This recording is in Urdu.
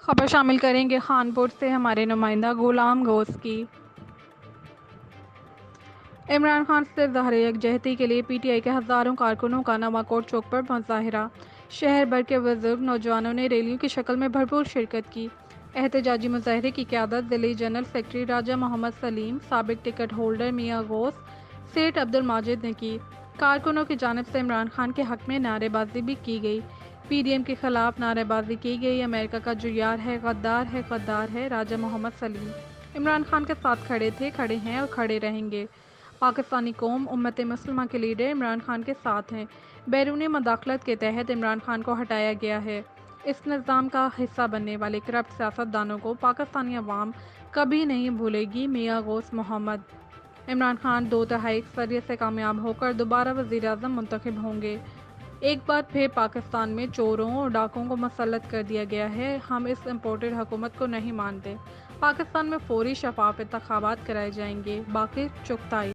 خبر شامل کریں گے خانپور سے ہمارے نمائندہ غلام گوس کی۔ عمران خان سے ظاہر یکجہتی کے لیے پی ٹی آئی کے ہزاروں کارکنوں کا نواکوٹ چوک پر مظاہرہ۔ شہر بھر کے بزرگ نوجوانوں نے ریلیوں کی شکل میں بھرپور شرکت کی۔ احتجاجی مظاہرے کی قیادت ضلعی جنرل سیکرٹری راجہ محمد سلیم، سابق ٹکٹ ہولڈر میاں غوث، سیٹھ عبدالماجد نے کی۔ کارکنوں کی جانب سے عمران خان کے حق میں نعرے بازی بھی کی گئی۔ پی ڈی ایم کے خلاف نعرے بازی کی گئی۔ امریکہ کا جو یار ہے غدار ہے، غدار ہے۔ راجہ محمد سلیم عمران خان کے ساتھ کھڑے تھے، کھڑے ہیں اور کھڑے رہیں گے۔ پاکستانی قوم امت مسلمہ کے لیڈر عمران خان کے ساتھ ہیں۔ بیرونی مداخلت کے تحت عمران خان کو ہٹایا گیا ہے۔ اس نظام کا حصہ بننے والے کرپٹ سیاستدانوں کو پاکستانی عوام کبھی نہیں بھولے گی۔ میاں غوث محمد عمران خان 2/3 اکثریت سے کامیاب ہو کر دوبارہ وزیر اعظم منتخب ہوں گے۔ ایک بار پھر پاکستان میں چوروں اور ڈاکوؤں کو مسلط کر دیا گیا ہے۔ ہم اس امپورٹڈ حکومت کو نہیں مانتے۔ پاکستان میں فوری شفاف انتخابات کرائے جائیں گے۔ باقر چغتائی